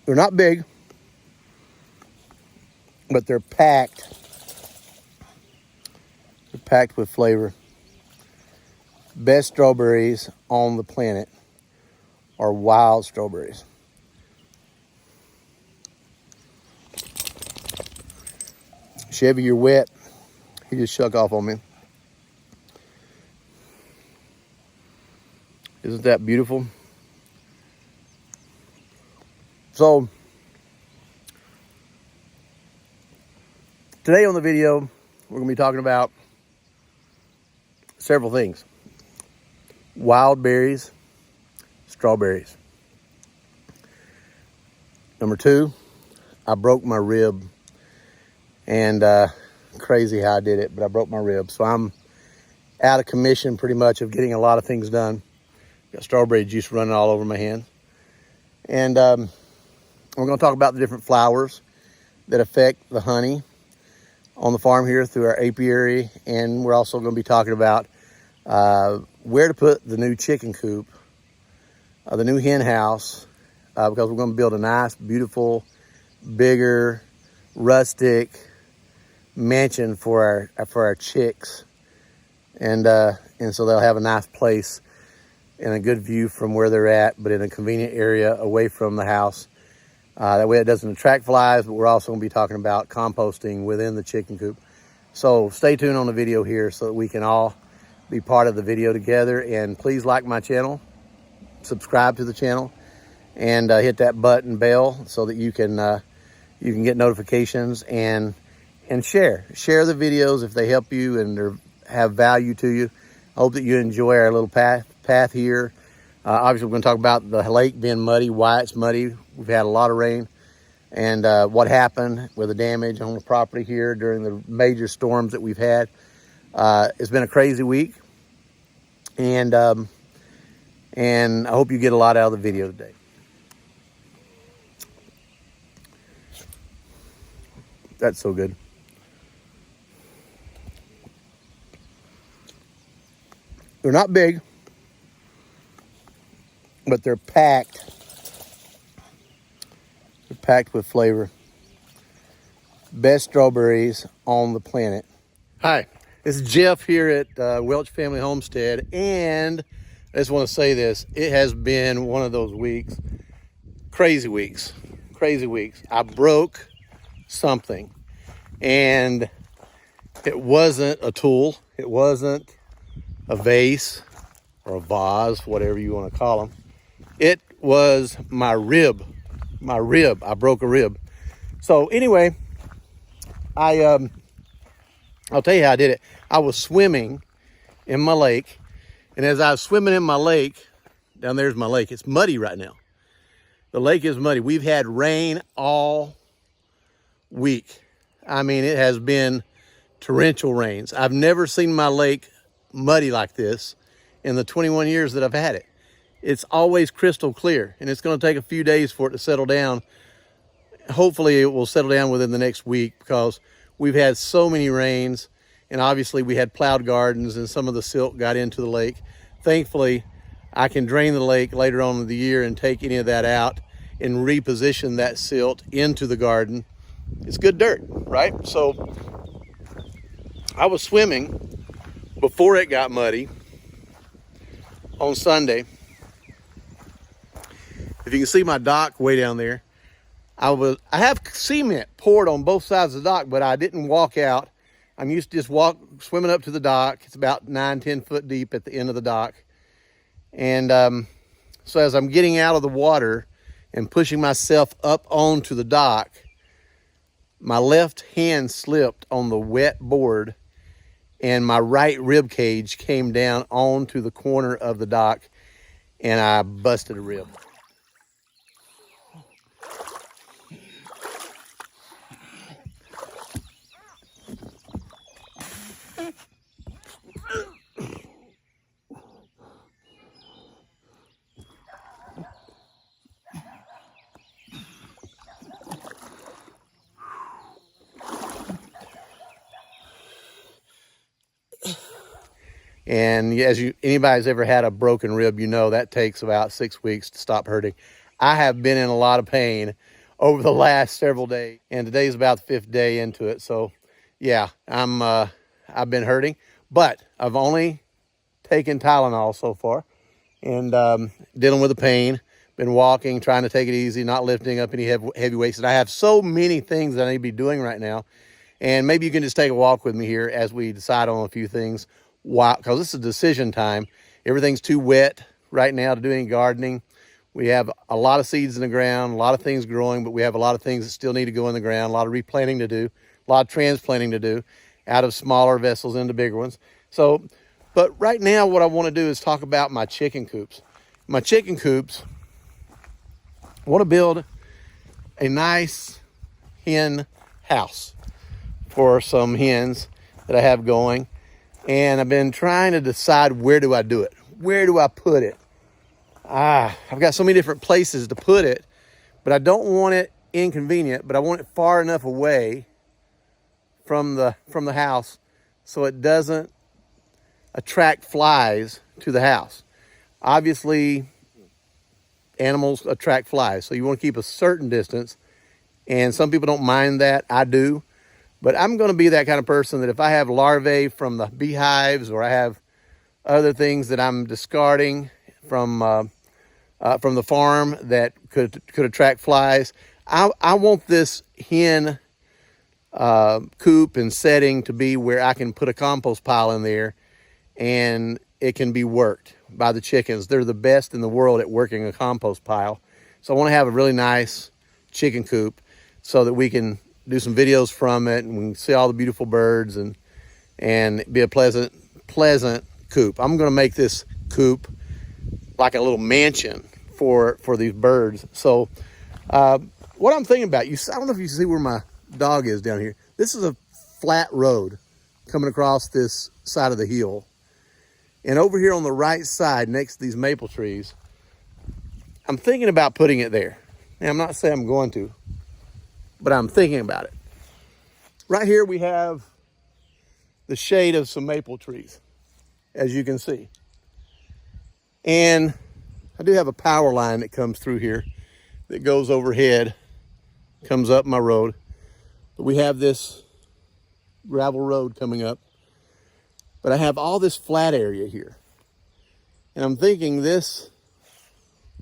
They're not big, but they're packed. They're packed with flavor. Best strawberries on the planet are wild strawberries. Chevy, you're wet. He just shuck off on me. Isn't that beautiful? So, today on the video, we're going to be talking about several things. Wild berries, strawberries. Number two, I broke my rib. And crazy how I did it, but I broke my rib. So I'm out of commission pretty much of getting a lot of things done. Got strawberry juice running all over my hand. And we're going to talk about the different flowers that affect the honey on the farm here through our apiary. And we're also going to be talking about where to put the new chicken coop, the new hen house, because we're going to build a nice, beautiful, bigger, rustic mansion for our chicks. And so they'll have a nice place and a good view from where they're at, but in a convenient area away from the house. That way it doesn't attract flies, but we're also going to be talking about composting within the chicken coop. So stay tuned on the video here so that we can all be part of the video together. And please like my channel, subscribe to the channel, and hit that button bell so that you can get notifications and share the videos if they help you and they have value to you. I hope that you enjoy our little path here. Obviously, we're going to talk about the lake being muddy, why it's muddy. We've had a lot of rain, and what happened with the damage on the property here during the major storms that we've had. It's been a crazy week, and I hope you get a lot out of the video today. That's so good. They're not big, but they're packed. They're packed with flavor. Best strawberries on the planet. Hi, this is Jeff here at Welch Family Homestead, and I just want to say this. It has been one of those weeks, crazy weeks. I broke something, and it wasn't a tool. It wasn't a vase or a vase, whatever you want to call them. It was my rib. I broke a rib. So anyway, I'll tell you how I did it. I was swimming in my lake, and as I was swimming in my lake, down there's my lake. It's muddy right now. The lake is muddy. We've had rain all week. I mean, it has been torrential rains. I've never seen my lake muddy like this in the 21 years that I've had it. It's always crystal clear, and it's going to take a few days for it to settle down. Hopefully it will settle down within the next week, because we've had so many rains, and obviously we had plowed gardens and some of the silt got into the lake. Thankfully, I can drain the lake later on in the year and take any of that out and reposition that silt into the garden. It's good dirt, right? So I was swimming before it got muddy on Sunday. If you can see my dock way down there, I have cement poured on both sides of the dock, but I didn't walk out. I'm used to just swimming up to the dock. It's about 9-10 foot deep at the end of the dock. And so as I'm getting out of the water and pushing myself up onto the dock, my left hand slipped on the wet board, and my right rib cage came down onto the corner of the dock, and I busted a rib. And as anybody's ever had a broken rib, you know that takes about 6 weeks to stop hurting. I have been in a lot of pain over the last several days. And today's about the fifth day into it. So yeah, I've been hurting, but I've only taken Tylenol so far, and dealing with the pain. Been walking, trying to take it easy, not lifting up any heavy weights. And I have so many things that I need to be doing right now. And maybe you can just take a walk with me here as we decide on a few things. Why? Because this is decision time. Everything's too wet right now to do any gardening. We have a lot of seeds in the ground, a lot of things growing, but we have a lot of things that still need to go in the ground, a lot of replanting to do, a lot of transplanting to do out of smaller vessels into bigger ones. So, but right now what I want to do is talk about my chicken coops. My chicken coops, I want to build a nice hen house for some hens that I have going. And I've been trying to decide, where do I do it? Where do I put it? I've got so many different places to put it, but I don't want it inconvenient, but I want it far enough away from the house so it doesn't attract flies to the house. Obviously, animals attract flies, so you want to keep a certain distance, and some people don't mind that. I do, but I'm going to be that kind of person that if I have larvae from the beehives, or I have other things that I'm discarding from the farm that could attract flies, I want this hen coop and setting to be where I can put a compost pile in there and it can be worked by the chickens. They're the best in the world at working a compost pile. So I want to have a really nice chicken coop so that we can do some videos from it and we can see all the beautiful birds and be a pleasant coop. I'm going to make this coop like a little mansion for these birds. So what I'm thinking about, I don't know if you see where my dog is down here. This is a flat road coming across this side of the hill. And over here on the right side, next to these maple trees, I'm thinking about putting it there. Now, I'm not saying I'm going to, but I'm thinking about it. Right here we have the shade of some maple trees, as you can see. And I do have a power line that comes through here that goes overhead, comes up my road. But we have this gravel road coming up. But I have all this flat area here. And I'm thinking this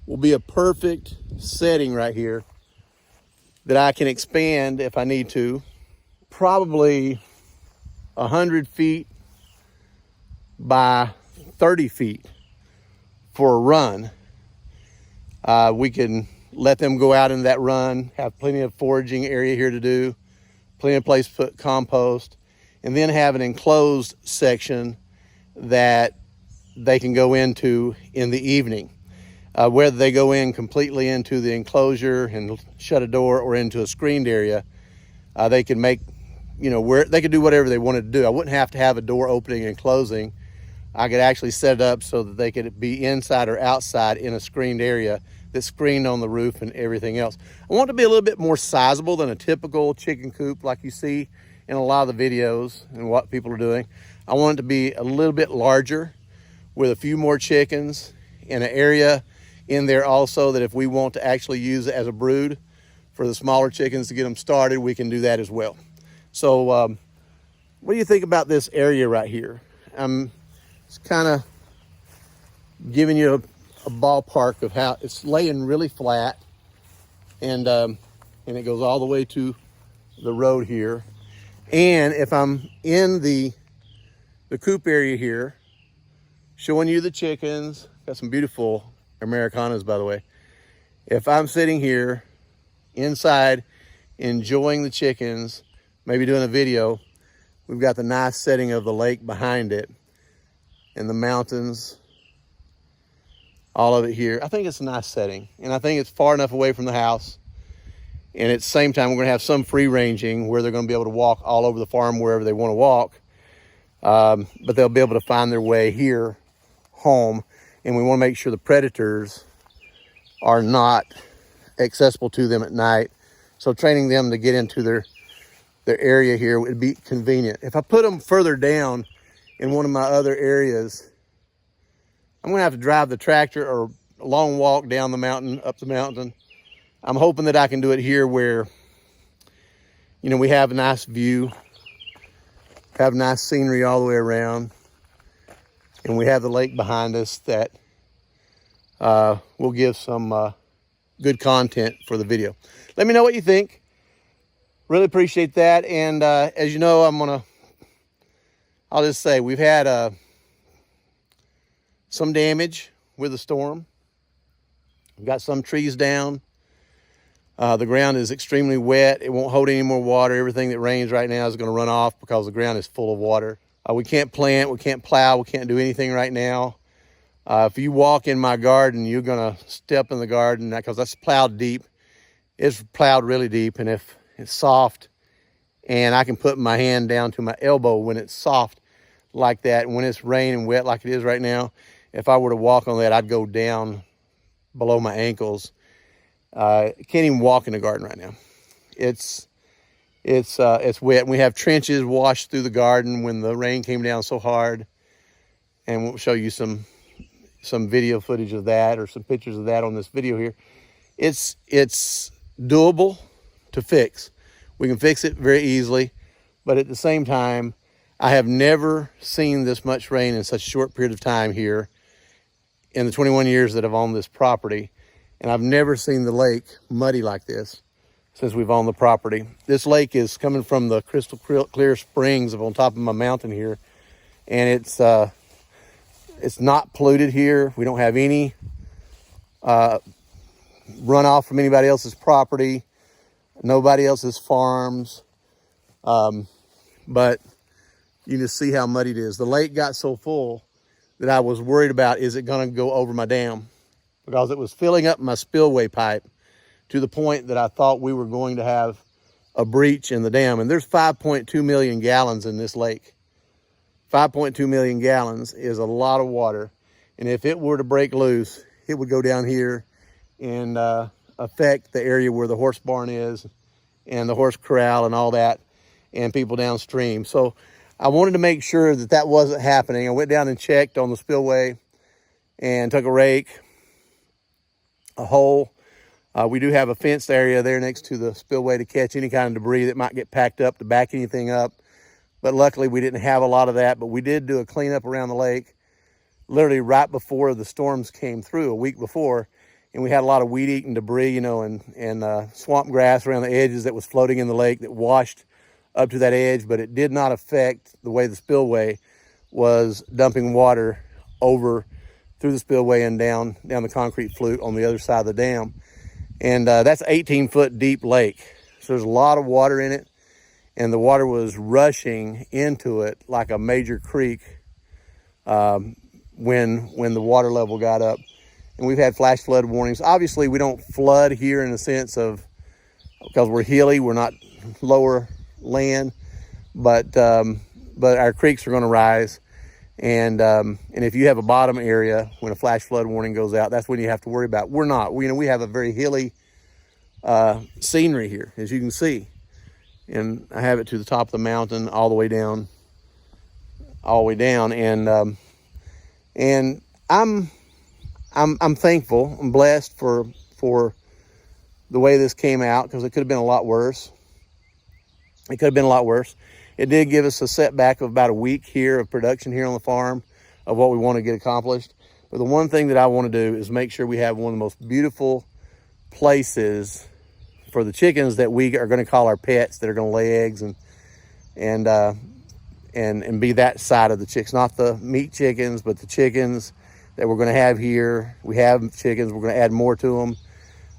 will be a perfect setting right here that I can expand if I need to. Probably 100 feet by 30 feet for a run. We can let them go out in that run, have plenty of foraging area here to do, plenty of place to put compost, and then have an enclosed section that they can go into in the evening. Whether they go in completely into the enclosure and shut a door or into a screened area, they can make, where they could do whatever they wanted to do. I wouldn't have to have a door opening and closing. I could actually set it up so that they could be inside or outside in a screened area that's screened on the roof and everything else. I want it to be a little bit more sizable than a typical chicken coop like you see in a lot of the videos and what people are doing. I want it to be a little bit larger with a few more chickens in an area in there also that if we want to actually use it as a brood for the smaller chickens to get them started, we can do that as well. So what do you think about this area right here? It's kind of giving you a ballpark of how it's laying really flat, and it goes all the way to the road here. And if I'm in the coop area here, showing you the chickens, got some beautiful Americanas, by the way. If I'm sitting here inside enjoying the chickens, maybe doing a video, we've got the nice setting of the lake behind it and the mountains, all of it here. I think it's a nice setting, and I think it's far enough away from the house. And at the same time, we're going to have some free ranging where they're going to be able to walk all over the farm wherever they want to walk. But they'll be able to find their way here home. And we want to make sure the predators are not accessible to them at night. So training them to get into their area here would be convenient. If I put them further down in one of my other areas, I'm going to have to drive the tractor or a long walk down the mountain, up the mountain. I'm hoping that I can do it here where, you know, we have a nice view, have nice scenery all the way around, and we have the lake behind us that will give some good content for the video. Let me know what you think. Really appreciate that. And as you know, I'll just say we've had some damage with the storm. We've got some trees down. The ground is extremely wet. It won't hold any more water. Everything that rains right now is going to run off because the ground is full of water. We can't plant, we can't plow, we can't do anything right now. If you walk in my garden, you're going to step in the garden because that's plowed deep. It's plowed really deep, and if it's soft, and I can put my hand down to my elbow when it's soft like that, and when it's raining wet like it is right now, if I were to walk on that, I'd go down below my ankles. Can't even walk in the garden right now. It's wet, and we have trenches washed through the garden when the rain came down so hard. And we'll show you some video footage of that, or some pictures of that on this video here. It's doable to fix. We can fix it very easily, but at the same time, I have never seen this much rain in such a short period of time here in the 21 years that I've owned this property. And I've never seen the lake muddy like this since we've owned the property. This lake is coming from the crystal clear springs up on top of my mountain here. And it's not polluted here. We don't have any runoff from anybody else's property, nobody else's farms. But you just see how muddy it is. The lake got so full that I was worried about, is it going to go over my dam? Because it was filling up my spillway pipe to the point that I thought we were going to have a breach in the dam. And there's 5.2 million gallons in this lake. 5.2 million gallons is a lot of water. And if it were to break loose, it would go down here and affect the area where the horse barn is and the horse corral and all that, and people downstream. So I wanted to make sure that that wasn't happening. I went down and checked on the spillway and took a rake, a hole. We do have a fenced area there next to the spillway to catch any kind of debris that might get packed up, to back anything up. But luckily we didn't have a lot of that, but we did do a cleanup around the lake literally right before the storms came through, a week before. And we had a lot of weed-eaten debris, you know, and swamp grass around the edges that was floating in the lake that washed up to that edge, but it did not affect the way the spillway was dumping water over through the spillway and down the concrete flute on the other side of the dam. And that's 18-foot deep lake. So there's a lot of water in it, and the water was rushing into it like a major creek when the water level got up. And we've had flash flood warnings. Obviously, we don't flood here in the sense of, because we're hilly, we're not lower land, but our creeks are going to rise. And if you have a bottom area when a flash flood warning goes out, that's when you have to worry about. We're not. We have a very hilly scenery here, as you can see. And I have it to the top of the mountain, all the way down. And I'm thankful. I'm blessed for the way this came out, because it could have been a lot worse. It could have been a lot worse. It did give us a setback of about a week here of production here on the farm of what we want to get accomplished. But the one thing that I want to do is make sure we have one of the most beautiful places for the chickens that we are going to call our pets, that are going to lay eggs and be that side of the chicks, not the meat chickens, but the chickens that we're going to have here. We have chickens, we're going to add more to them,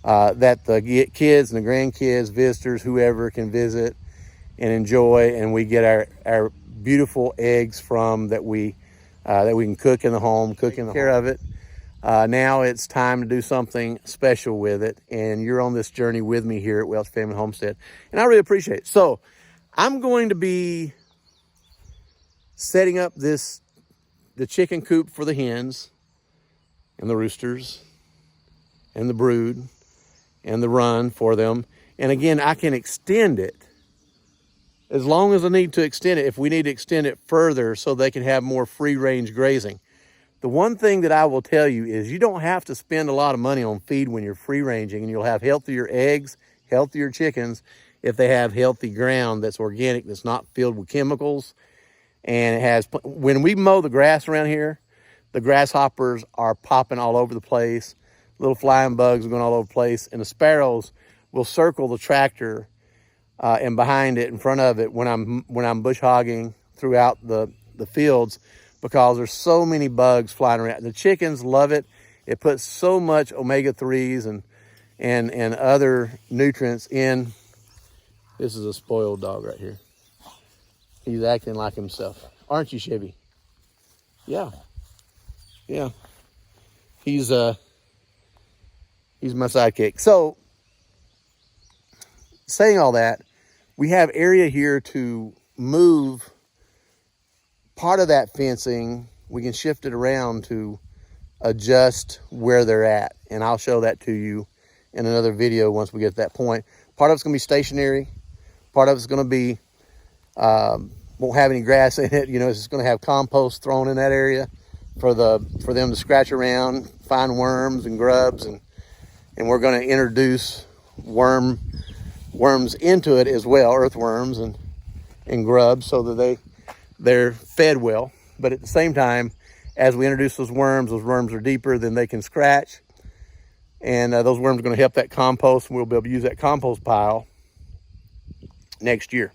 that the kids and the grandkids, visitors, whoever can visit and enjoy, and we get our beautiful eggs from that we can cook in the home, care of it. Now it's time to do something special with it, and you're on this journey with me here at Welch Family Homestead, and I really appreciate it. So I'm going to be setting up the chicken coop for the hens and the roosters and the brood and the run for them. And again, I can extend it as long as I need to extend it, if we need to extend it further so they can have more free range grazing. The one thing that I will tell you is you don't have to spend a lot of money on feed when you're free ranging, and you'll have healthier eggs, healthier chickens if they have healthy ground that's organic, that's not filled with chemicals. And it has, when we mow the grass around here, the grasshoppers are popping all over the place. Little flying bugs are going all over the place. And the sparrows will circle the tractor and behind it, in front of it, when I'm bush hogging throughout the fields, because there's so many bugs flying around. The chickens love it. It puts so much omega-3s and other nutrients in. This is a spoiled dog right here. He's acting like himself. Aren't you, Chevy? Yeah. Yeah. He's my sidekick. So, saying all that, we have area here to move part of that fencing. We can shift it around to adjust where they're at. And I'll show that to you in another video once we get to that point. Part of it's going to be stationary. Part of it's going to be, won't have any grass in it. You know, it's just going to have compost thrown in that area for them to scratch around, find worms and grubs. And we're going to introduce worms into it as well, earthworms and grubs, so that they're fed well. But at the same time, as we introduce those worms are deeper than they can scratch. And those worms are going to help that compost, and we'll be able to use that compost pile next year.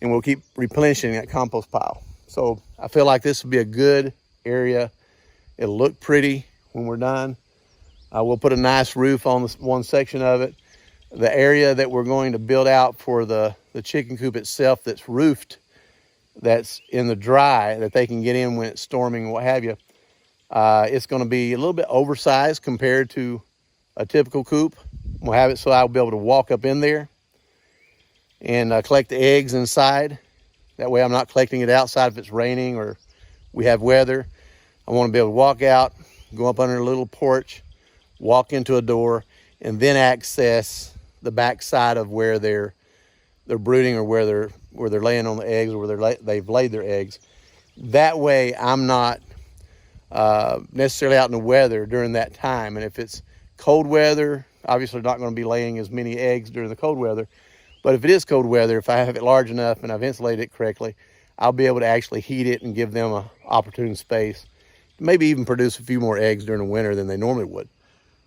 And we'll keep replenishing that compost pile. So I feel like this will be a good area. It'll look pretty when we're done. We'll put a nice roof on this one section of it. The area that we're going to build out for the chicken coop itself, that's roofed, that's in the dry, that they can get in when it's storming and what have you, it's going to be a little bit oversized compared to a typical coop. We'll have it so I'll be able to walk up in there and collect the eggs inside. That way I'm not collecting it outside if it's raining or we have weather. I want to be able to walk out, go up under a little porch, walk into a door, and then access the back side of where they're brooding, or where they're laying on the eggs, or where they've laid their eggs. That way I'm not necessarily out in the weather during that time. And if it's cold weather, obviously not going to be laying as many eggs during the cold weather. But if it is cold weather, if I have it large enough and I've insulated it correctly, I'll be able to actually heat it and give them an opportune space to maybe even produce a few more eggs during the winter than they normally would.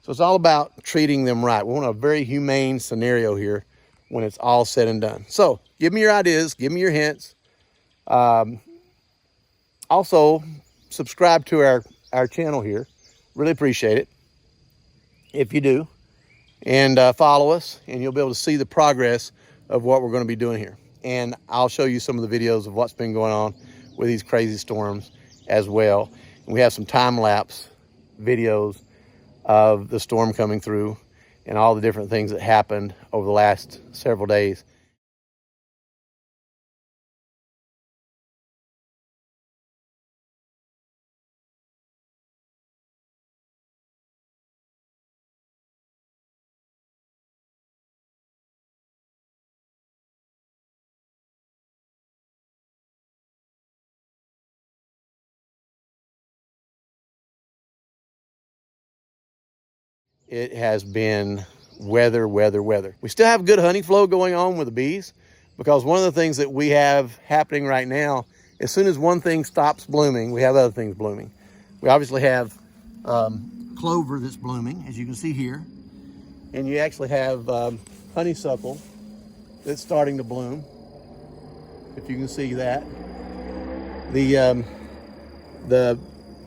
So it's all about treating them right. We want a very humane scenario here when it's all said and done. So give me your ideas, give me your hints. Also, subscribe to our channel here. Really appreciate it if you do. And follow us, and you'll be able to see the progress of what we're going to be doing here. And I'll show you some of the videos of what's been going on with these crazy storms as well. And we have some time-lapse videos of the storm coming through and all the different things that happened over the last several days. It has been weather. We still have good honey flow going on with the bees, because one of the things that we have happening right now, as soon as one thing stops blooming, we have other things blooming. We obviously have clover that's blooming, as you can see here. And you actually have honeysuckle that's starting to bloom, if you can see that. The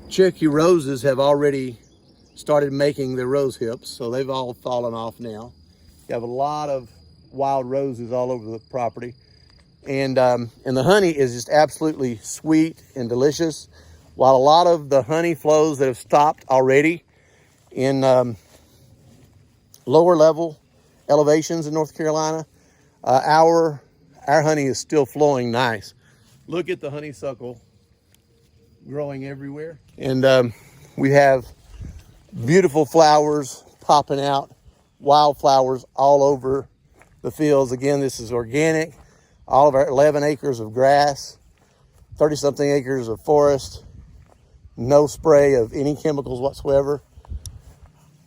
Cherokee roses have already started making their rose hips, so they've all fallen off now. You have a lot of wild roses all over the property. And the honey is just absolutely sweet and delicious. While a lot of the honey flows that have stopped already in lower level elevations in North Carolina, our honey is still flowing nice. Look at the honeysuckle growing everywhere. And we have beautiful flowers popping out, wildflowers all over the fields. Again, this is organic. All of our 11 acres of grass, 30-something acres of forest, no spray of any chemicals whatsoever.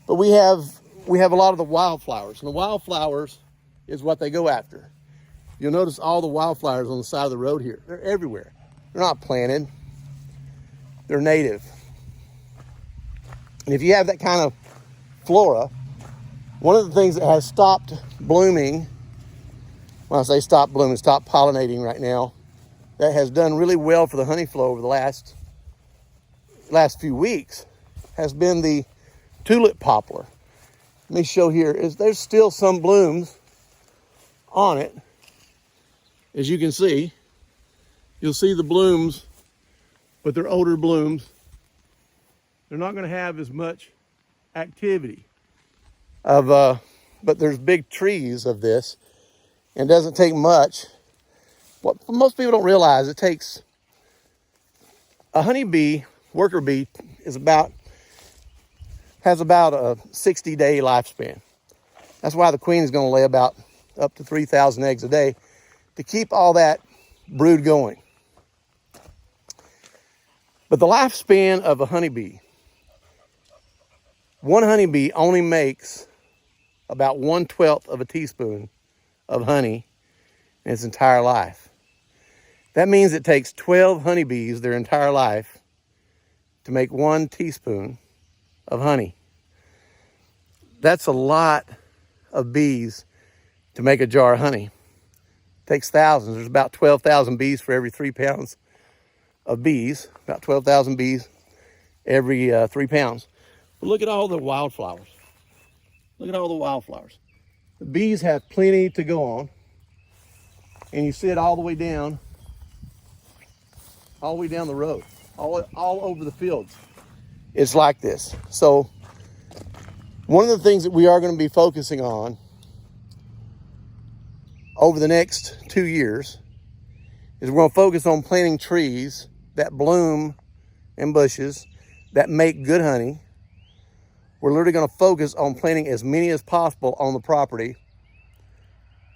But we have a lot of the wildflowers, and the wildflowers is what they go after. You'll notice all the wildflowers on the side of the road here. They're everywhere. They're not planted. They're native. And if you have that kind of flora, one of the things that has stopped blooming, when I say stop blooming, stop pollinating right now, that has done really well for the honey flow over the last few weeks, has been the tulip poplar. Let me show here, there's still some blooms on it. As you can see, you'll see the blooms, but they're older blooms. They're not going to have as much activity but there's big trees of this, and it doesn't take much. What most people don't realize, it takes a honeybee, worker bee, has about a 60-day lifespan. That's why the queen is going to lay about up to 3,000 eggs a day to keep all that brood going. But the lifespan of a honeybee, one honeybee only makes about 1/12 of a teaspoon of honey in its entire life. That means it takes 12 honeybees their entire life to make 1 teaspoon of honey. That's a lot of bees to make a jar of honey. It takes thousands. There's about 12,000 bees for every 3 pounds of bees. About 12,000 bees every 3 pounds. But look at all the wildflowers. Look at all the wildflowers. The bees have plenty to go on. And you see it all the way down the road, all over the fields. It's like this. So one of the things that we are going to be focusing on over the next 2 years is we're going to focus on planting trees that bloom and bushes that make good honey. We're literally going to focus on planting as many as possible on the property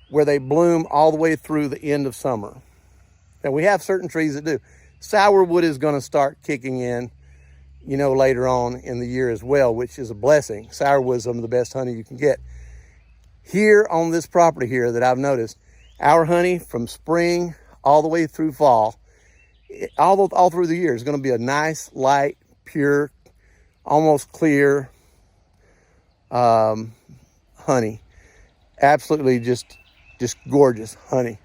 where they bloom all the way through the end of summer. Now, we have certain trees that do. Sourwood is going to start kicking in, later on in the year as well, which is a blessing. Sourwood is some of the best honey you can get. Here on this property here that I've noticed, our honey from spring all the way through fall, all through the year is going to be a nice, light, pure, almost clear honey. Absolutely just gorgeous honey.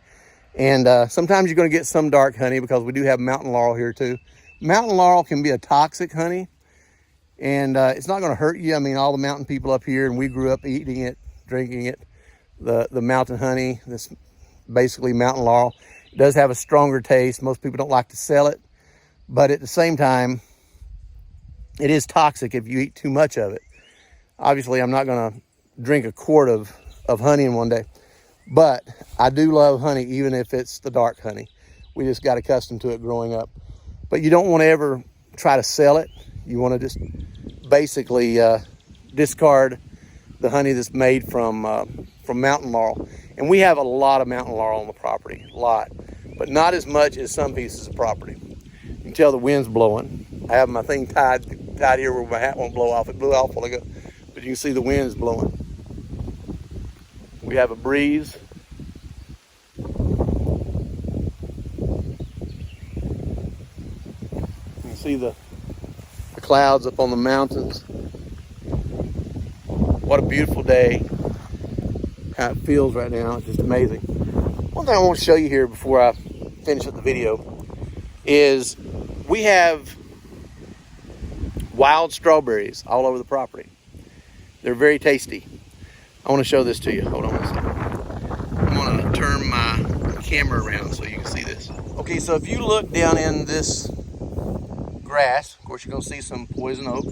And sometimes you're going to get some dark honey because we do have mountain laurel here too. Mountain laurel can be a toxic honey, and it's not going to hurt you. I mean, all the mountain people up here, and we grew up eating it, drinking it, the mountain honey, this basically mountain laurel. It does have a stronger taste. Most people don't like to sell it, but at the same time, it is toxic if you eat too much of it. Obviously, I'm not going to drink a quart of honey in one day, but I do love honey, even if it's the dark honey. We just got accustomed to it growing up. But you don't want to ever try to sell it. You want to just basically discard the honey that's made from mountain laurel. And we have a lot of mountain laurel on the property, a lot, but not as much as some pieces of property. You can tell the wind's blowing. I have my thing tied here where my hat won't blow off. It blew off while ago, but you can see the wind is blowing. We have a breeze. You can see the clouds up on the mountains. What a beautiful day. How it feels right now, it's just amazing. One thing I want to show you here before I finish up the video is we have wild strawberries all over the property. They're very tasty. I want to show this to you. Hold on one second. I'm going to turn my camera around so you can see this. Okay, so if you look down in this grass, of course you're going to see some poison oak,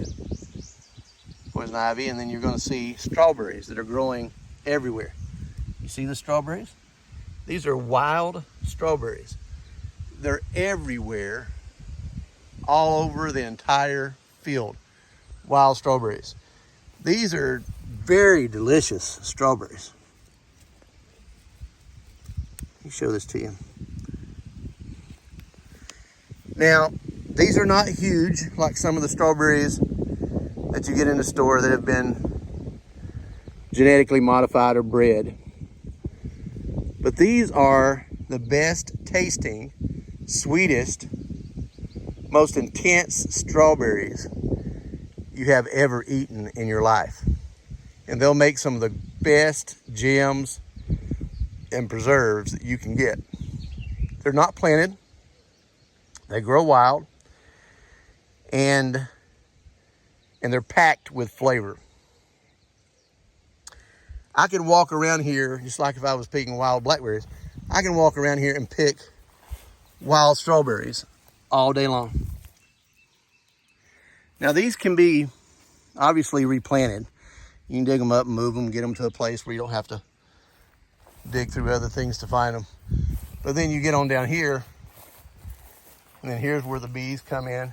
poison ivy, and then you're going to see strawberries that are growing everywhere. You see the strawberries? These are wild strawberries. They're everywhere, all over the entire field. Wild strawberries. These are very delicious strawberries. Let me show this to you. Now, These are not huge like some of the strawberries that you get in the store that have been genetically modified or bred. But these are the best tasting, sweetest, most intense strawberries you have ever eaten in your life. And they'll make some of the best jams and preserves that you can get. They're not planted. They grow wild. And they're packed with flavor. I could walk around here, just like if I was picking wild blackberries, I can walk around here and pick wild strawberries all day long. Now these can be obviously replanted. You can dig them up and move them, get them to a place where you don't have to dig through other things to find them. But then you get on down here, and then here's where the bees come in,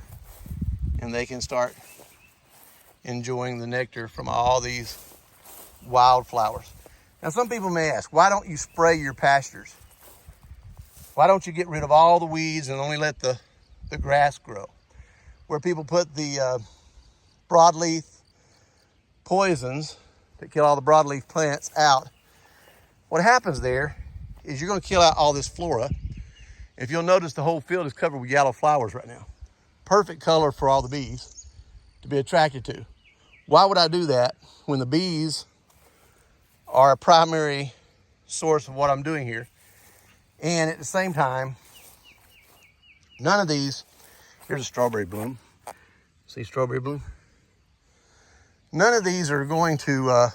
and they can start enjoying the nectar from all these wildflowers. Now some people may ask, why don't you spray your pastures? Why don't you get rid of all the weeds and only let the grass grow? Where people put the broadleaf poisons that kill all the broadleaf plants out, what happens there is you're going to kill out all this flora. If you'll notice, the whole field is covered with yellow flowers right now. Perfect color for all the bees to be attracted to. Why would I do that when the bees are a primary source of what I'm doing here? And at the same time, none of these, here's a strawberry bloom. See strawberry bloom? None of these are going to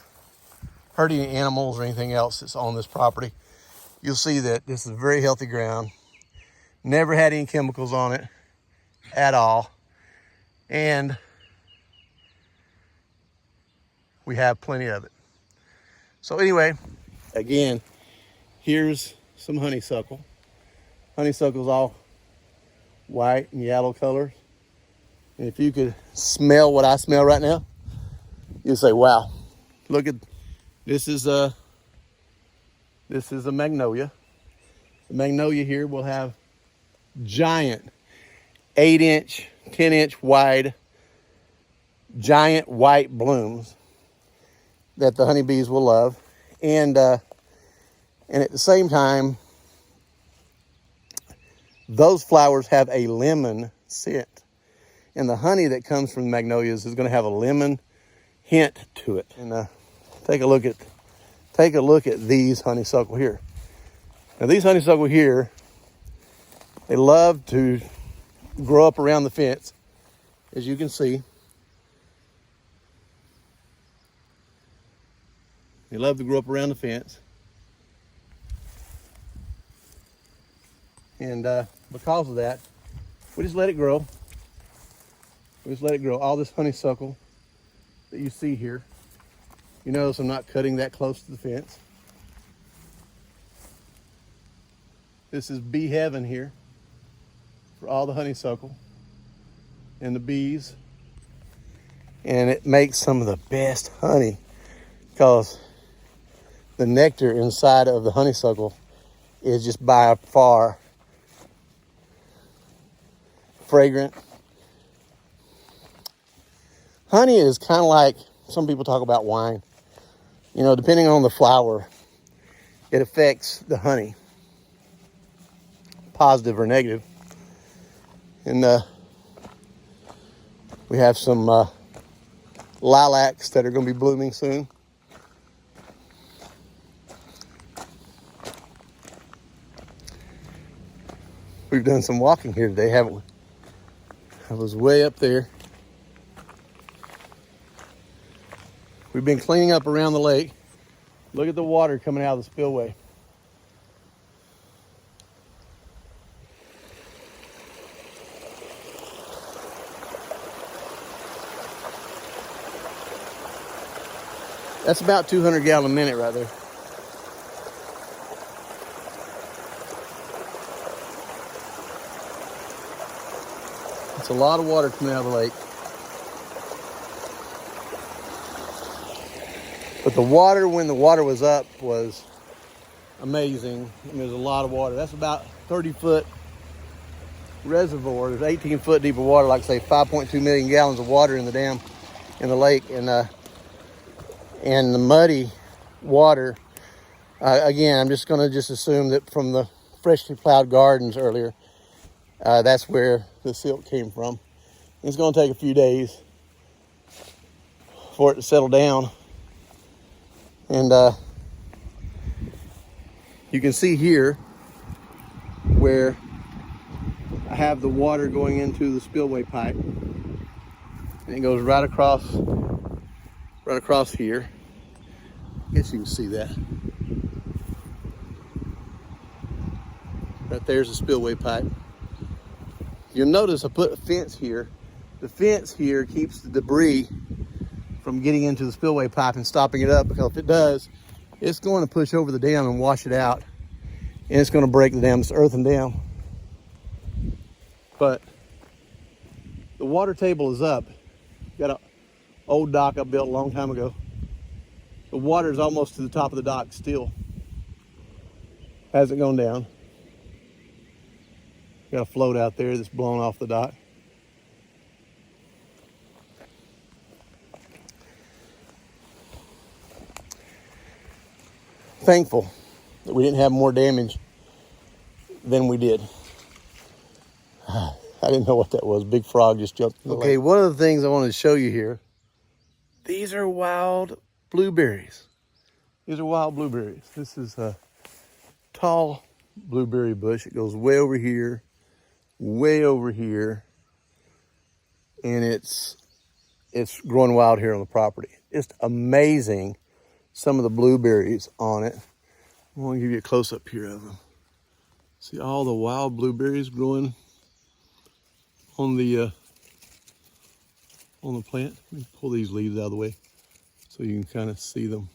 hurt any animals or anything else that's on this property. You'll see that this is very healthy ground. Never had any chemicals on it at all. And we have plenty of it. So anyway, again, here's some honeysuckle. Honeysuckle's all white and yellow colors. And if you could smell what I smell right now, you'll say, wow, look at, this is a magnolia. The magnolia here will have giant 8-inch, 10-inch wide, giant white blooms that the honeybees will love. And at the same time, those flowers have a lemon scent. And the honey that comes from the magnolias is going to have a lemon hint to it. And take a look at these honeysuckle here. Now these honeysuckle here, they love to grow up around the fence, as you can see. They love to grow up around the fence. And because of that, we just let it grow. We just let it grow. All this honeysuckle that you see here, you notice I'm not cutting that close to the fence. This is bee heaven here for all the honeysuckle and the bees. And it makes some of the best honey because the nectar inside of the honeysuckle is just by far fragrant. Honey is kind of like, some people talk about wine. You know, depending on the flower, it affects the honey, positive or negative. And we have some lilacs that are going to be blooming soon. We've done some walking here today, haven't we? I was way up there. We've been cleaning up around the lake. Look at the water coming out of the spillway. That's about 200 gallons a minute right there. It's a lot of water coming out of the lake. But the water, when the water was up, was amazing. I mean, there's a lot of water. That's about 30 foot reservoir. There's 18-foot deep of water, like say 5.2 million gallons of water in the dam, in the lake, and the muddy water. Again, I'm just going to assume that from the freshly plowed gardens earlier, that's where the silt came from. It's going to take a few days for it to settle down. And you can see here where I have the water going into the spillway pipe. And it goes right across here. I guess you can see that. Right there's the spillway pipe. You'll notice I put a fence here. The fence here keeps the debris from getting into the spillway pipe and stopping it up, because if it does, it's going to push over the dam and wash it out, and it's going to break the dam. It's earthen dam. But the water table is up. Got an old dock I built a long time ago. The water is almost to the top of the dock still. Hasn't gone down. Got a float out there that's blown off the dock. Thankful that we didn't have more damage than we did. I didn't know what that was. Big frog just jumped in the lake. Okay, one of the things I wanted to show you here, these are wild blueberries. These are wild blueberries. This is a tall blueberry bush. It goes way over here, and it's growing wild here on the property. It's amazing, some of the blueberries on it. I want to give you a close-up here of them. See all the wild blueberries growing on the plant. Let me pull these leaves out of the way so you can kind of see them.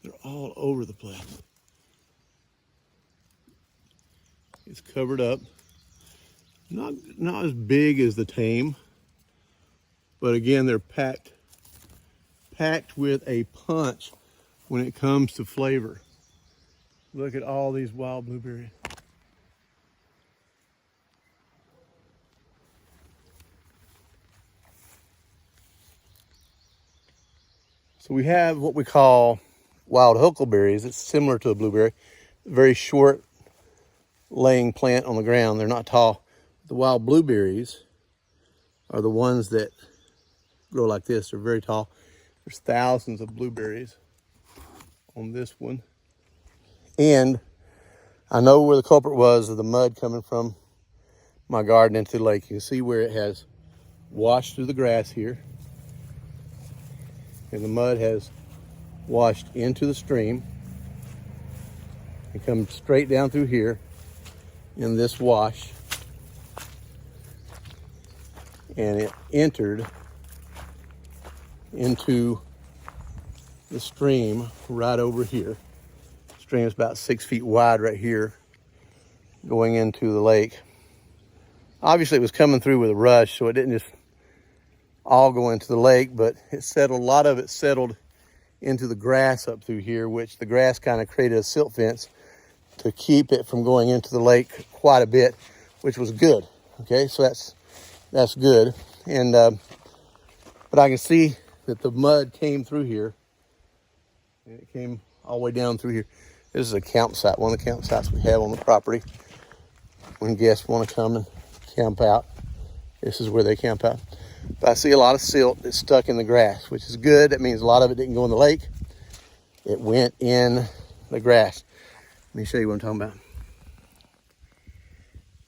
They're all over the place. It's covered up. Not as big as the tame, but again, they're packed with a punch when it comes to flavor. Look at all these wild blueberries. So we have what we call wild huckleberries. It's similar to a blueberry. Very short laying plant on the ground. They're not tall. The wild blueberries are the ones that grow like this. They're very tall. There's thousands of blueberries on this one. And I know where the culprit was of the mud coming from my garden into the lake. You can see where it has washed through the grass here. And the mud has washed into the stream and come straight down through here in this wash. And it entered into the stream right over here. The stream is about 6 feet wide right here, going into the lake. Obviously it was coming through with a rush, so it didn't just all go into the lake, but it settled, a lot of it settled into the grass up through here, which the grass kind of created a silt fence to keep it from going into the lake quite a bit, which was good. Okay, so that's good. And but I can see that the mud came through here, and it came all the way down through here. This is a campsite, one of the campsites we have on the property. When guests want to come and camp out, this is where they camp out. But I see a lot of silt that's stuck in the grass, which is good. That means a lot of it didn't go in the lake. It went in the grass. Let me show you what I'm talking about.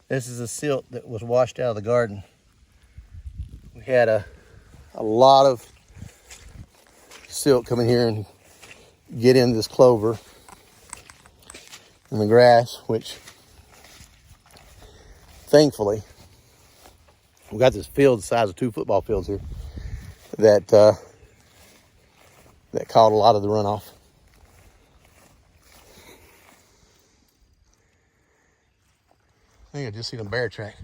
This is the silt that was washed out of the garden. We had a lot of silt come in here and get into this clover and the grass, which thankfully, we got this field the size of 2 football fields here that caught a lot of the runoff. I think I just seen a bear track.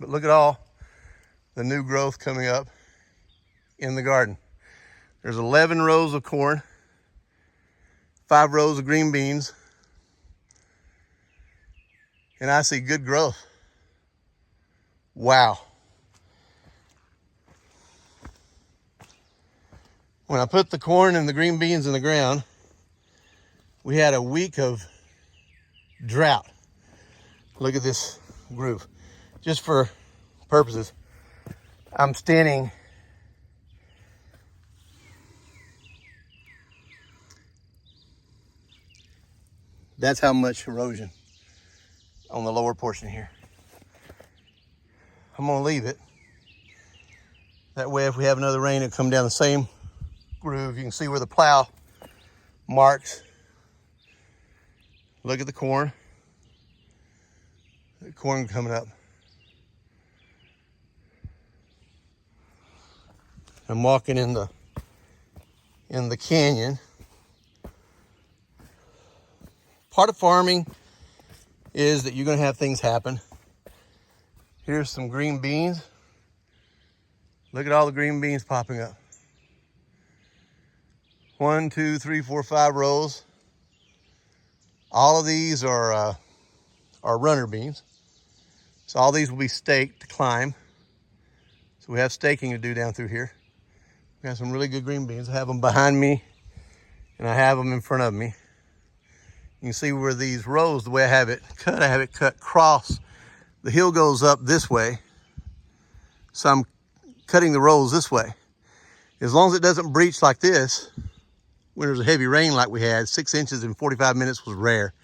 But look at all the new growth coming up in the garden. There's 11 rows of corn, 5 rows of green beans, and I see good growth. Wow. When I put the corn and the green beans in the ground, we had a week of drought. Look at this groove. Just for purposes, I'm standing that's how much erosion on the lower portion here. I'm gonna leave it. That way if we have another rain, it'll come down the same groove. You can see where the plow marks. Look at the corn. The corn coming up. I'm walking in the canyon. Part of farming is that you're gonna have things happen. Here's some green beans. Look at all the green beans popping up. 1, 2, 3, 4, 5 rows. All of these are runner beans. So all these will be staked to climb. So we have staking to do down through here. We got some really good green beans. I have them behind me and I have them in front of me. You can see where these rows, the way I have it cut cross. The hill goes up this way. So I'm cutting the rows this way. As long as it doesn't breach like this, when there's a heavy rain like we had, 6 inches in 45 minutes was rare.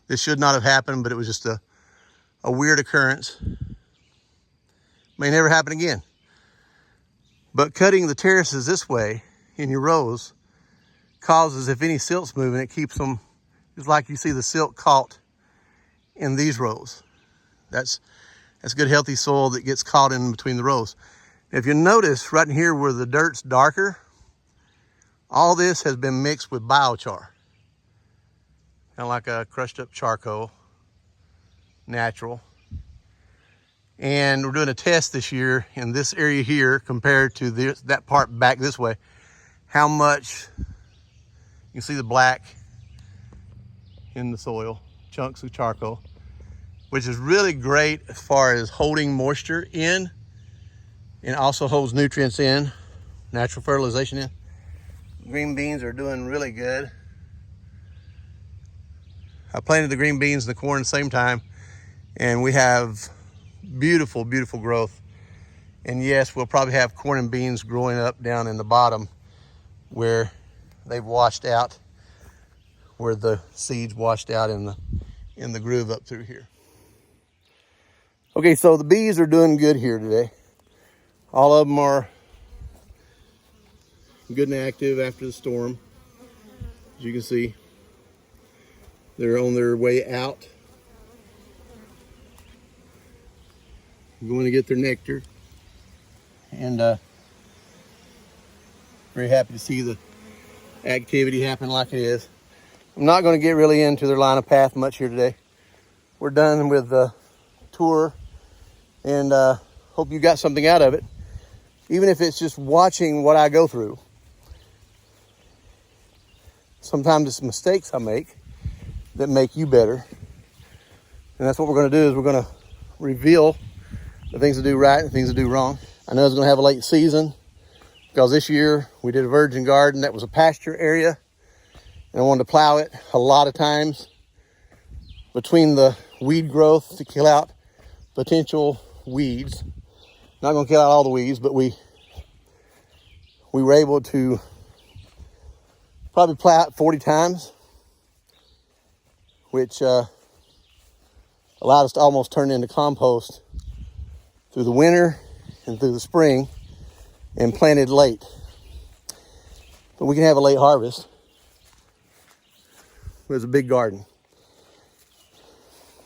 This should not have happened, but it was just a weird occurrence. May never happen again. But cutting the terraces this way in your rows causes, if any silt's moving, it keeps them, just like you see the silt caught in these rows. That's good healthy soil that gets caught in between the rows. If you notice right in here where the dirt's darker, all this has been mixed with biochar. Kind of like a crushed up charcoal, natural. And we're doing a test this year in this area here compared to that part back this way. How much, you can see the black in the soil, chunks of charcoal, which is really great as far as holding moisture in and also holds nutrients in, natural fertilization in. Green beans are doing really good. I planted the green beans and the corn at the same time, and we have beautiful, beautiful growth. And yes, we'll probably have corn and beans growing up down in the bottom where they've washed out, where the seeds washed out in the groove up through here. Okay, so the bees are doing good here today. All of them are good and active after the storm. As you can see, they're on their way out, going to get their nectar. And very happy to see the activity happen like it is. I'm not going to get really into their line of path much here today. We're done with the tour, and hope you got something out of it, even if it's just watching what I go through. Sometimes it's mistakes I make that make you better, and that's what we're going to do. Is we're going to reveal the things to do right and the things to do wrong. I know it's going to have a late season because this year we did a virgin garden that was a pasture area, and I wanted to plow it a lot of times between the weed growth to kill out potential weeds. Not going to kill out all the weeds, but we were able to probably plow it 40 times, which allowed us to almost turn into compost through the winter and through the spring, and planted late. But we can have a late harvest. It was a big garden.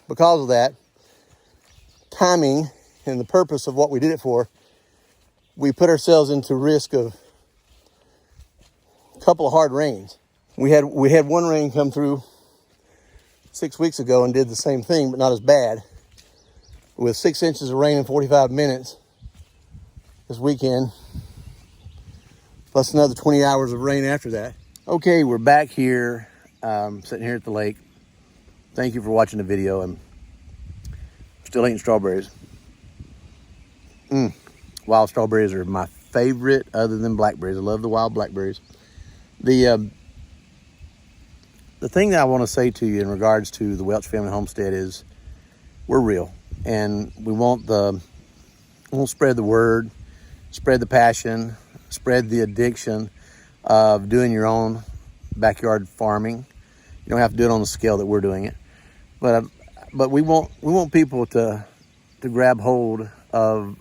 Because of that, timing and the purpose of what we did it for, we put ourselves into risk of a couple of hard rains. We had one rain come through 6 weeks ago and did the same thing, but not as bad. With 6 inches of rain in 45 minutes this weekend, plus another 20 hours of rain after that. Okay, we're back here, sitting here at the lake. Thank you for watching the video. And Still eating strawberries. Wild strawberries are my favorite other than blackberries. I love the wild blackberries. The thing that I want to say to you in regards to the Welch Family Homestead is we're real, and we won't spread the word, spread the passion, spread the addiction of doing your own backyard farming. You don't have to do it on the scale that we're doing it, but we want people to grab hold of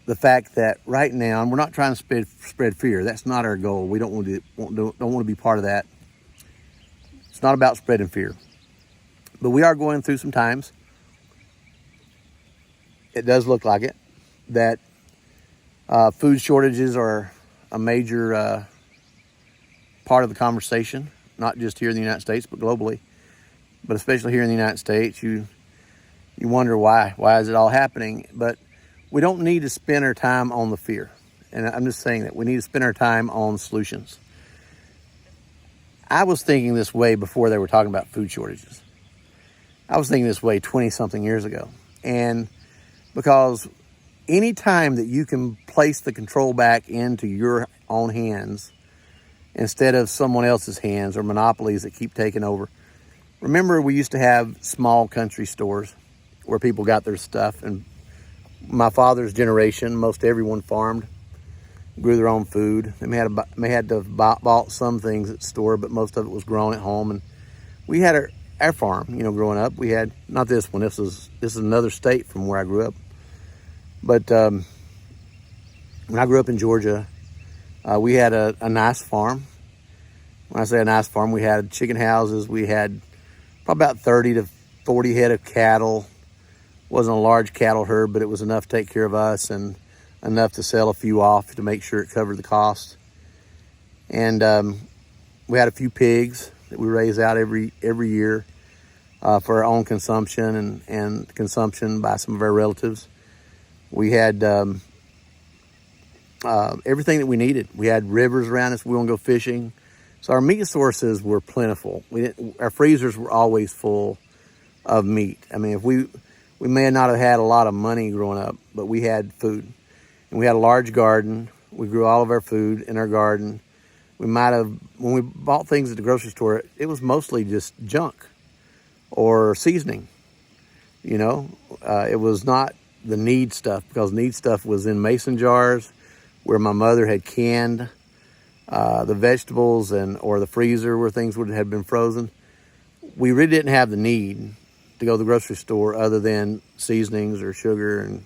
the fact that right now, and we're not trying to spread fear. That's not our goal. We don't want to be part of that. It's not about spreading fear, but we are going through some times. It does look like it, that food shortages are a major part of the conversation, not just here in the United States, but globally. But especially here in the United States, you wonder why. Why is it all happening? But we don't need to spend our time on the fear. And I'm just saying that we need to spend our time on solutions. I was thinking this way before they were talking about food shortages. I was thinking this way 20-something years ago. And because any time that you can place the control back into your own hands instead of someone else's hands or monopolies that keep taking over. Remember, we used to have small country stores where people got their stuff, and my father's generation, most everyone farmed, grew their own food. They may had to have bought some things at the store, but most of it was grown at home. And we had our farm, growing up. We had, not this one, this is another state from where I grew up. But when I grew up in Georgia, we had a nice farm. When I say a nice farm, we had chicken houses. We had probably about 30 to 40 head of cattle. Wasn't a large cattle herd, but it was enough to take care of us and enough to sell a few off to make sure it covered the cost. And we had a few pigs that we raised out every year for our own consumption and consumption by some of our relatives. We had everything that we needed. We had rivers around us. We want to go fishing. So our meat sources were plentiful. Our freezers were always full of meat. I mean, if we may not have had a lot of money growing up, but we had food. And we had a large garden. We grew all of our food in our garden. We might have, when we bought things at the grocery store, it was mostly just junk or seasoning. It was not the need stuff, because need stuff was in mason jars where my mother had canned the vegetables or the freezer where things would have been frozen. We really didn't have the need to go to the grocery store other than seasonings or sugar and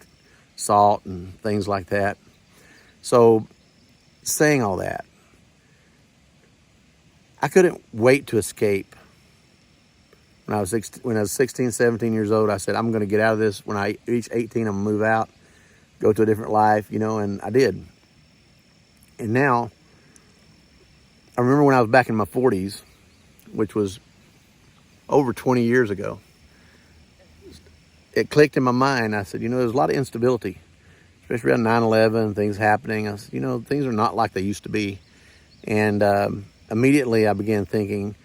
salt and things like that. So saying all that, I couldn't wait to escape. When I was 16, 17 years old, I said, I'm going to get out of this. When I reach 18, I'm going to move out, go to a different life, and I did. And now, I remember when I was back in my 40s, which was over 20 years ago, it clicked in my mind. I said, there's a lot of instability, especially around 9/11, things happening. I said, things are not like they used to be. And immediately I began thinking,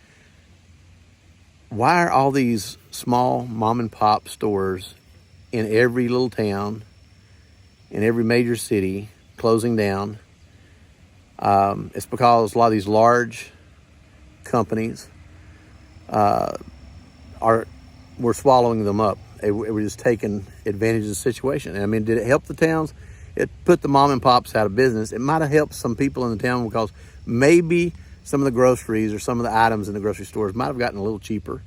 why are all these small mom and pop stores in every little town, in every major city, closing down? It's because a lot of these large companies we're swallowing them up. They were just taking advantage of the situation. And I mean, did it help the towns? It put the mom and pops out of business. It might have helped some people in the town because maybe some of the groceries or some of the items in the grocery stores might have gotten a little cheaper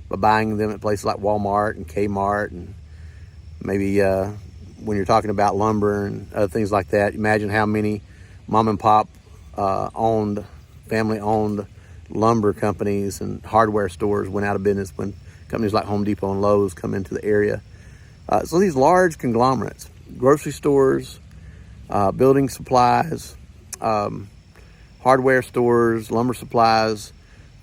by buying them at places like Walmart and Kmart, and maybe when you're talking about lumber and other things like that, imagine how many mom and pop family owned lumber companies and hardware stores went out of business when companies like Home Depot and Lowe's come into the area. So these large conglomerates, grocery stores, building supplies, hardware stores, lumber supplies,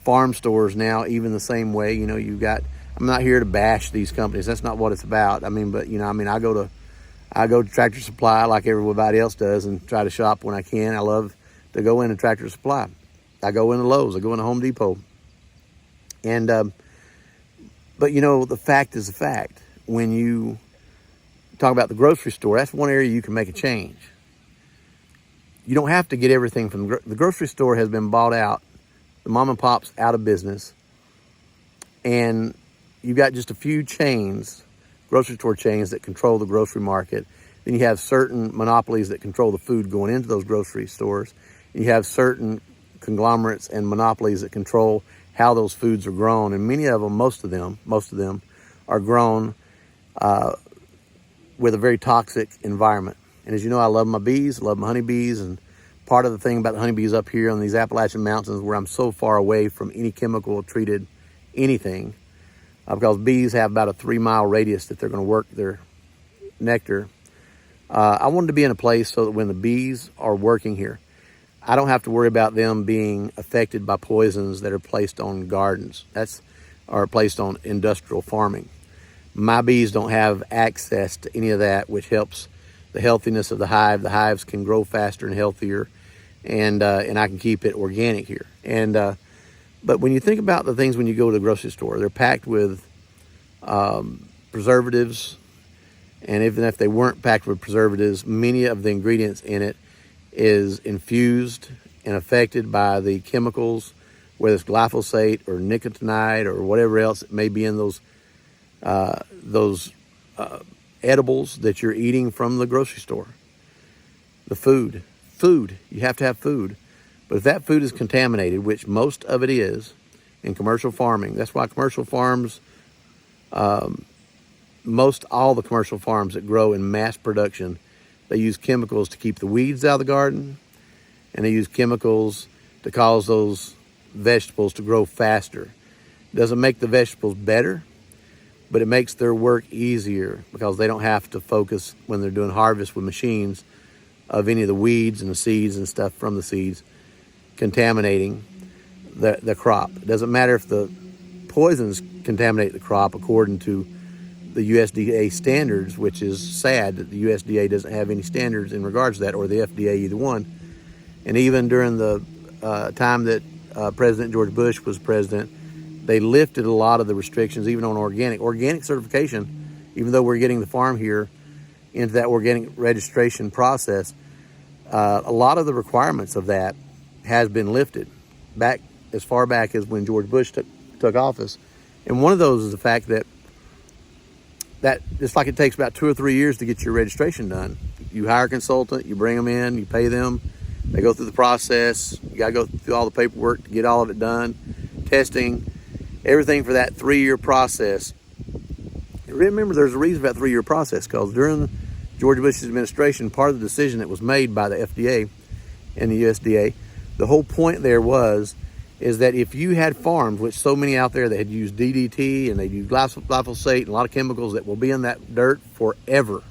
farm stores now, even the same way. You've got, I'm not here to bash these companies. That's not what it's about. I mean, but I go to Tractor Supply like everybody else does and try to shop when I can. I love to go into Tractor Supply. I go into Lowe's. I go into Home Depot. And But you know, the fact is the fact. When you talk about the grocery store, that's one area you can make a change. You don't have to get everything from the grocery store. Has been bought out. The mom and pop's out of business. And you've got just a few chains, grocery store chains, that control the grocery market. Then you have certain monopolies that control the food going into those grocery stores. And you have certain conglomerates and monopolies that control how those foods are grown. And many of them, most of them are grown with a very toxic environment. And as you know, I love my bees, love my honeybees. And part of the thing about the honeybees up here on these Appalachian mountains, where I'm so far away from any chemical treated anything, because bees have about a 3-mile radius that they're going to work their nectar. I wanted to be in a place so that when the bees are working here, I don't have to worry about them being affected by poisons that are placed on gardens. Are placed on industrial farming. My bees don't have access to any of that, which helps the healthiness of the hive. The hives can grow faster and healthier, and I can keep it organic here. But when you think about the things when you go to the grocery store, they're packed with preservatives, and even if they weren't packed with preservatives, many of the ingredients in it is infused and affected by the chemicals, whether it's glyphosate or nicotinamide or whatever else it may be in those edibles that you're eating from the grocery store. The food, you have to have food. But if that food is contaminated, which most of it is in commercial farming, that's why commercial farms, most all the commercial farms that grow in mass production, they use chemicals to keep the weeds out of the garden, and they use chemicals to cause those vegetables to grow faster. It doesn't make the vegetables better, but it makes their work easier because they don't have to focus when they're doing harvest with machines of any of the weeds and the seeds and stuff from the seeds contaminating the crop. It doesn't matter if the poisons contaminate the crop according to the USDA standards, which is sad that the USDA doesn't have any standards in regards to that, or the FDA, either one. And even during the time that President George Bush was president, they lifted a lot of the restrictions, even on organic certification. Even though we're getting the farm here into that organic registration process, a lot of the requirements of that has been lifted back as far back as when George Bush took office. And one of those is the fact that just like it takes about 2 or 3 years to get your registration done. You hire a consultant, you bring them in, you pay them, they go through the process, you got to go through all the paperwork to get all of it done, testing, everything for that 3-year process. Remember, there's a reason for that 3-year process, because during George Bush's administration, part of the decision that was made by the FDA and the USDA, the whole point there is that if you had farms, which so many out there that had used DDT and they used glyphosate and a lot of chemicals that will be in that dirt forever.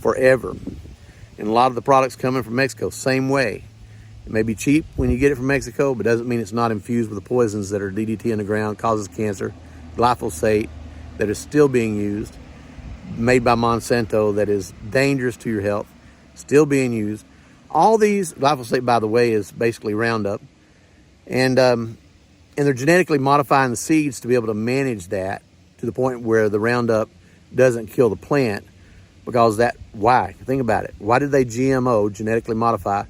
And a lot of the products coming from Mexico, same way. It may be cheap when you get it from Mexico, but doesn't mean it's not infused with the poisons that are DDT in the ground, causes cancer, glyphosate that is still being used, made by Monsanto, that is dangerous to your health, still being used. All these, glyphosate, by the way, is basically Roundup. And they're genetically modifying the seeds to be able to manage that to the point where the Roundup doesn't kill the plant. Because why? Think about it. Why did they GMO, genetically modify,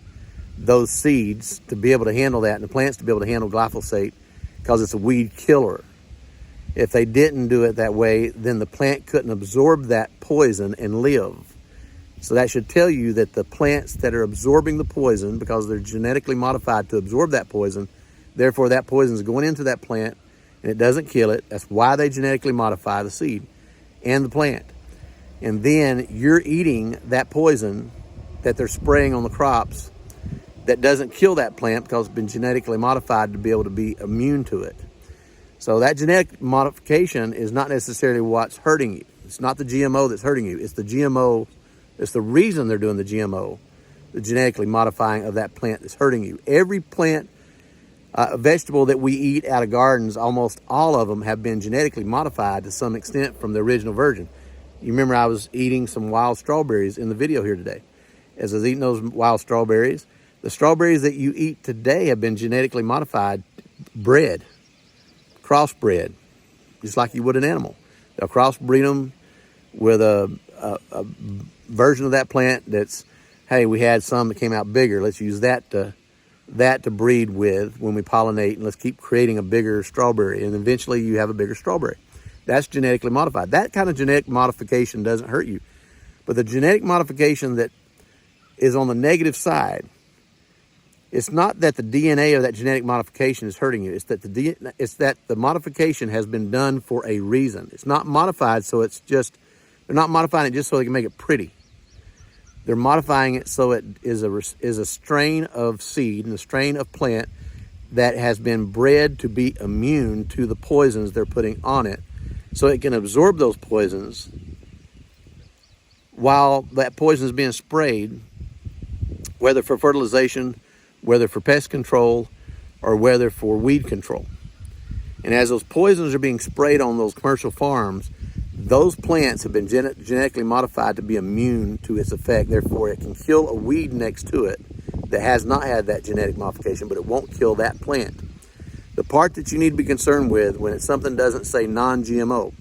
those seeds to be able to handle that, and the plants to be able to handle glyphosate? Because it's a weed killer. If they didn't do it that way, then the plant couldn't absorb that poison and live. So that should tell you that the plants that are absorbing the poison, because they're genetically modified to absorb that poison, therefore that poison is going into that plant and it doesn't kill it. That's why they genetically modify the seed and the plant. And then you're eating that poison that they're spraying on the crops that doesn't kill that plant because it's been genetically modified to be able to be immune to it. So that genetic modification is not necessarily what's hurting you. It's not the GMO that's hurting you. It's the GMO. It's the reason they're doing the GMO, the genetically modifying of that plant, that's hurting you. Every plant, vegetable that we eat out of gardens, almost all of them have been genetically modified to some extent from the original version. You remember I was eating some wild strawberries in the video here today. As I was eating those wild strawberries, the strawberries that you eat today have been genetically modified, bred, crossbred, just like you would an animal. They'll crossbreed them with a version of that plant that's, hey, we had some that came out bigger. Let's use that to breed with when we pollinate, and let's keep creating a bigger strawberry, and eventually you have a bigger strawberry. That's genetically modified. That kind of genetic modification doesn't hurt you. But the genetic modification that is on the negative side, it's not that the DNA of that genetic modification is hurting you. It's that the modification has been done for a reason. It's not modified so it's just, they're not modifying it just so they can make it pretty. They're modifying it so it is a strain of seed and a strain of plant that has been bred to be immune to the poisons they're putting on it, so it can absorb those poisons while that poison is being sprayed, whether for fertilization, whether for pest control, or whether for weed control. And as those poisons are being sprayed on those commercial farms, those plants have been genetically modified to be immune to its effect. Therefore, it can kill a weed next to it that has not had that genetic modification, but it won't kill that plant. The part that you need to be concerned with when something doesn't say non-GMO,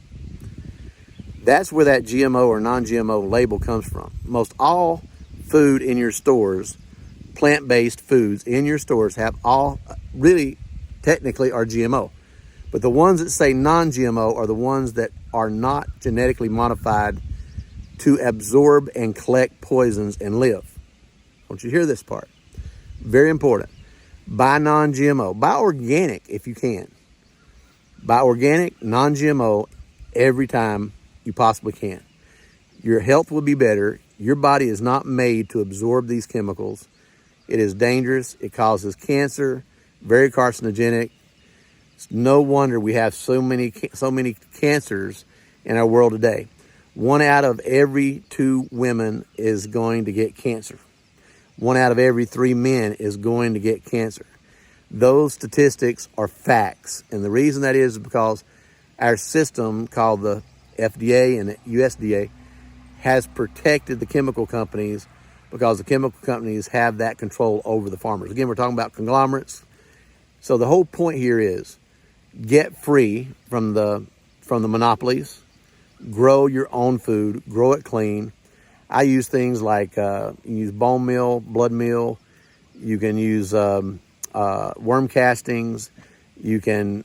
that's where that GMO or non-GMO label comes from. Most all food in your stores, plant-based foods in your stores, have all, really, technically are GMO. But the ones that say non-GMO are the ones that are not genetically modified to absorb and collect poisons and live. I want you to hear this part. Very important. Buy non-GMO. Buy organic if you can. Buy organic, non-GMO every time you possibly can. Your health will be better. Your body is not made to absorb these chemicals. It is dangerous. It causes cancer, very carcinogenic. It's no wonder we have so many cancers in our world today. 1 out of every 2 women is going to get cancer. 1 out of every 3 men is going to get cancer. Those statistics are facts. And the reason that is because our system called the FDA and the USDA has protected the chemical companies, because the chemical companies have that control over the farmers. Again, we're talking about conglomerates. So the whole point here is get free from the monopolies, grow your own food, grow it clean. I use things like you can use bone meal, blood meal. You can use worm castings. You can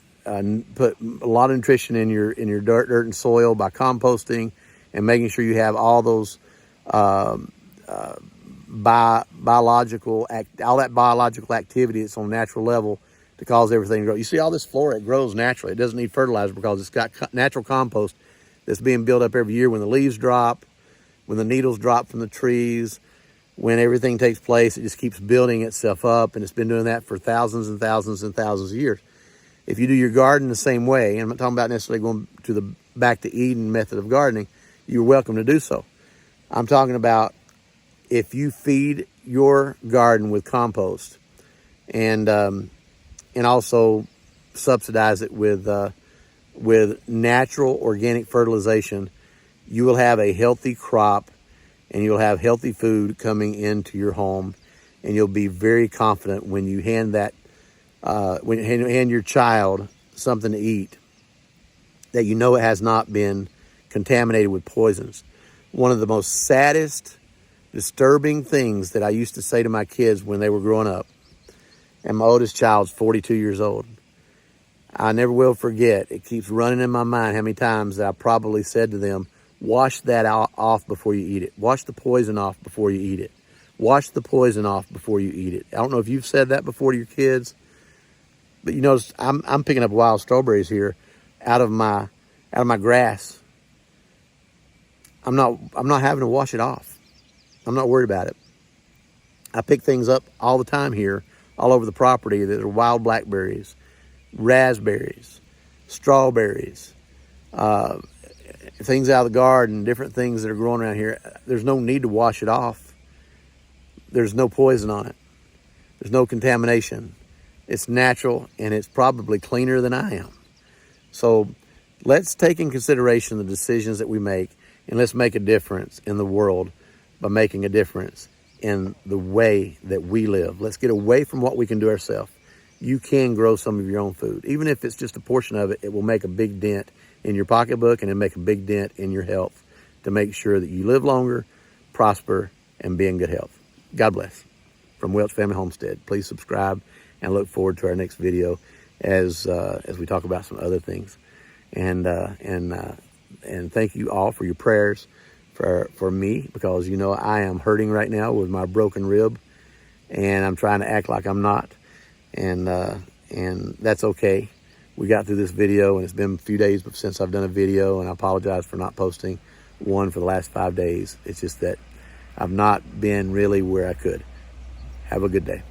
put a lot of nutrition in your dirt and soil by composting and making sure you have all those biological activity that's on a natural level to cause everything to grow. You see all this flora, it grows naturally. It doesn't need fertilizer because it's got natural compost that's being built up every year when the leaves drop, when the needles drop from the trees, when everything takes place. It just keeps building itself up, and it's been doing that for thousands and thousands and thousands of years. If you do your garden the same way, and I'm not talking about necessarily going to the back to Eden method of gardening, you're welcome to do so. I'm talking about if you feed your garden with compost and also subsidize it with natural organic fertilization, you will have a healthy crop and you'll have healthy food coming into your home, and you'll be very confident when you hand your child something to eat that you know it has not been contaminated with poisons. One of the most saddest, disturbing things that I used to say to my kids when they were growing up, and my oldest child's 42 years old. I never will forget. It keeps running in my mind how many times that I probably said to them, wash that off before you eat it. Wash the poison off before you eat it. Wash the poison off before you eat it. I don't know if you've said that before to your kids, but you notice I'm picking up wild strawberries here out of my grass. I'm not having to wash it off. I'm not worried about it. I pick things up all the time here, all over the property that are wild blackberries, raspberries, strawberries, things out of the garden, different things that are growing around here. There's no need to wash it off. There's no poison on it. There's no contamination. It's natural, and it's probably cleaner than I am. So let's take in consideration the decisions that we make, and let's make a difference in the world by making a difference in the way that we live. Let's get away from what we can do ourselves. You can grow some of your own food. Even if it's just a portion of it, it will make a big dent in your pocketbook, and it'll make a big dent in your health to make sure that you live longer, prosper, and be in good health. God bless. From Welch Family Homestead. Please subscribe and look forward to our next video as we talk about some other things. And thank you all for your prayers for me, because you know I am hurting right now with my broken rib, and I'm trying to act like I'm not, and that's okay. We got through this video, and it's been a few days since I've done a video, and I apologize for not posting one for the last 5 days. It's just that I've not been really where I could. Have a good day.